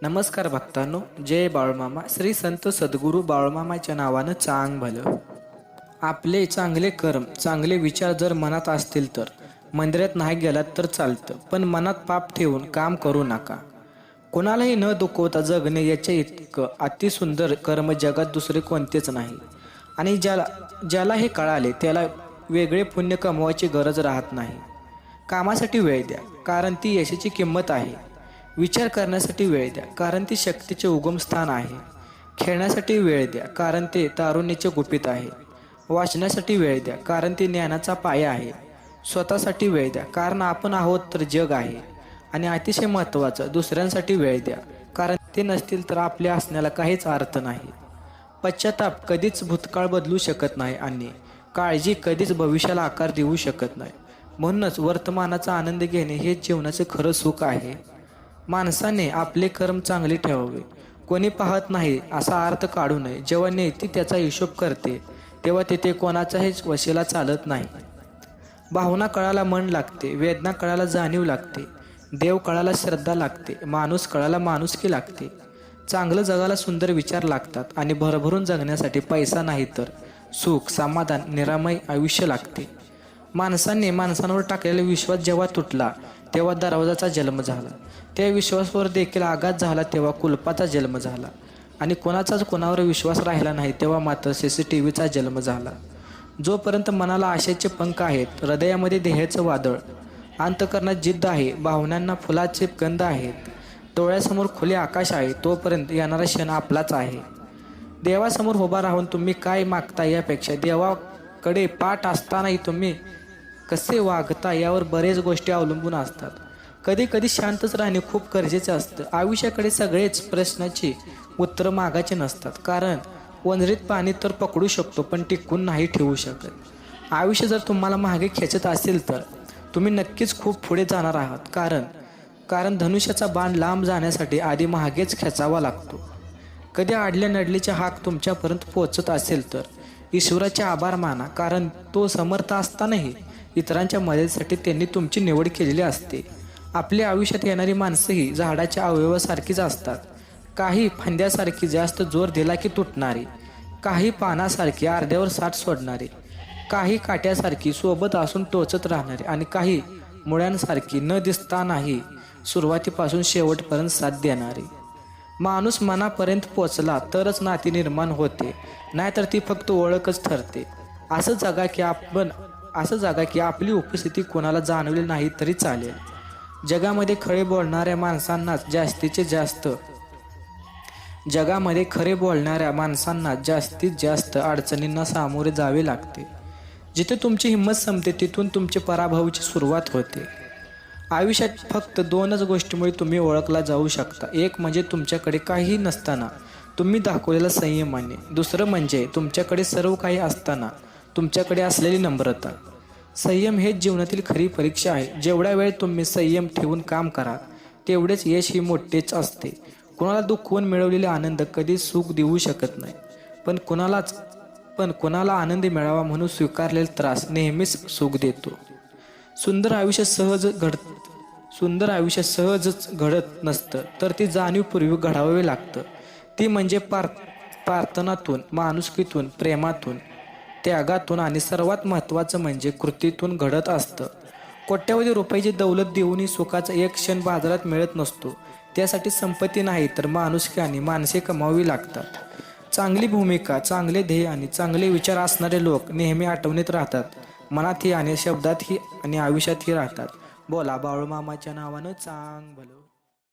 नमस्कार भक्तांनो, जय बाळूमामा. श्री संत सद्गुरू बाळूमामाच्या नावानं चांग भलं. आपले चांगले कर्म, चांगले विचार जर मनात असतील तर मंदिरात नाही गेलात तर चालतं, पण मनात पाप ठेवून काम करू नका. कोणालाही न दुखवता जगणे याच्या इतकं अतिसुंदर कर्म जगात दुसरे कोणतेच नाही. आणि ज्याला हे कळाले त्याला वेगळे पुण्य कमवायची गरज राहत नाही. कामासाठी वेळ द्या, कारण ती यशाची किंमत आहे. विचार करण्यासाठी वेळ द्या, कारण ती शक्तीचे उगमस्थान आहे. खेळण्यासाठी वेळ द्या, कारण ते तारुण्याचे गुपित आहे. वाचण्यासाठी वेळ द्या, कारण ते ज्ञानाचा पाया आहे. स्वतःसाठी वेळ द्या, कारण आपण आहोत तर जग आहे. आणि अतिशय महत्त्वाचं, दुसऱ्यांसाठी वेळ द्या, कारण ते नसतील तर आपल्या असण्याला काहीच अर्थ नाही. पश्चाताप कधीच भूतकाळ बदलू शकत नाही आणि काळजी कधीच भविष्याला आकार देऊ शकत नाही. म्हणूनच वर्तमानाचा आनंद घेणे हेच जीवनाचे खरं सुख आहे. माणसाने आपले कर्म चांगले ठेवावे. कोणी पाहत नाही असा अर्थ काढू नये. जेव्हा नेती त्याचा हिशोब करते तेव्हा तिथे कोणाचाही वशिला चालत नाही. भावना कळायला मन लागते, वेदना कळायला जाणीव लागते, देव कळायला श्रद्धा लागते, माणूस कळायला माणुसकी लागते. चांगलं जगाला सुंदर विचार लागतात आणि भरभरून जगण्यासाठी पैसा नाही तर सुख, समाधान, निरामय आयुष्य लागते. माणसांवर टाकलेला विश्वास जेव्हा तुटला तेव्हा दरवाजाचा जन्म झाला. त्या विश्वासावर देखील आघात झाला तेव्हा कुलपाचा जन्म झाला. आणि कोणाचाच कोणावर विश्वास राहिला नाही तेव्हा मात्र CCTVचा जन्म झाला. जोपर्यंत मनाला आशेचे पंख आहेत, हृदयामध्ये ध्येयाचं वादळ, अंतःकरणात जिद्द आहे, भावनांना फुलाचे गंध आहेत, डोळ्यासमोर खुले आकाश आहे, तोपर्यंत येणारा क्षण आपलाच आहे. देवासमोर उभा राहून तुम्ही काय मागता यापेक्षा देवाकडे पाठ असतानाही तुम्ही कसे वागता यावर बरेच गोष्टी अवलंबून असतात. कधी कधी शांतच राहणे खूप गरजेचे असतं. आयुष्याकडे सगळेच प्रश्नाची उत्तरं मागायचे नसतात, कारण वंजरीत पाणी तर पकडू शकतो पण टिकून नाही ठेवू शकत. आयुष्य जर तुम्हाला मागे खेचत असेल तर तुम्ही नक्कीच खूप पुढे जाणार आहात, कारण धनुष्याचा बाण लांब जाण्यासाठी आधी मागेच खेचावा लागतो. कधी आडल्या नडलीचे हाक तुमच्यापर्यंत पोहोचत असेल तर ईश्वराचे आभार माना, कारण तो समर्थ असतानाही इतरांच्या मदतीसाठी त्यांनी तुमची निवड केलेली असते. आपल्या आयुष्यात येणारी माणसंही झाडाच्या अवयवासारखीच असतात. काही फांद्यासारखी जास्त जोर दिला की तुटणारी, काही पानासारखी अर्ध्यावर साठ सोडणारी, काही काट्यासारखी सोबत असून टोचत राहणारी आणि काही मुळ्यांसारखी न दिसतानाही सुरुवातीपासून शेवटपर्यंत साथ देणारी. माणूस मनापर्यंत पोचला तरच नाती निर्माण होते, नाहीतर ती फक्त ओळखच ठरते. असं जगा की आपली उपस्थिती कोणाला जाणवली नाही तरी चालेल. जगामध्ये खरे बोलणाऱ्या माणसांना जास्तीत जास्त अडचणींना सामोरे जावे लागते. जिथे तुमची हिंमत संपते तिथून तुमची पराभवाची सुरुवात होते. आयुष्यात फक्त दोनच गोष्टीमुळे तुम्ही ओळखला जाऊ शकता. एक म्हणजे तुमच्याकडे काही नसताना तुम्ही दाखवलेला संयमाने, दुसरं म्हणजे तुमच्याकडे सर्व काही असताना तुमच्याकडे असलेली नम्रता. संयम हेच जीवनातील खरी परीक्षा आहे. जेवढा वेळ तुम्ही संयम ठेवून काम करा तेवढेच यश ही मोठेच असते. कोणाला दुखवून मिळवलेले आनंद कधीच सुख देऊ शकत नाही, पण कोणाला आनंद मिळावा म्हणून स्वीकारलेला त्रास नेहमीच सुख देतो. सुंदर आयुष्य सहजच घडत नसतं, तर ती जाणीवपूर्वी घडावे लागतं. ती म्हणजे प्रार्थनातून, माणुसकीतून, प्रेमातून, त्यागातून आणि सर्वात महत्त्वाचं म्हणजे कृतीतून घडत असतं. कोट्यावधी रुपयाची दौलत देऊनही सुखाचा एक क्षण बाजारात मिळत नसतो. त्यासाठी संपत्ती नाही तर माणुसकी आणि माणसे कमावी लागतात. चांगली भूमिका, चांगले ध्येय आणि चांगले विचार असणारे लोक नेहमी आठवणीत राहतात, मनातही आणि शब्दातही आणि आयुष्यातही राहतात. बोला बाळूमामाच्या नावानं चांग भलं.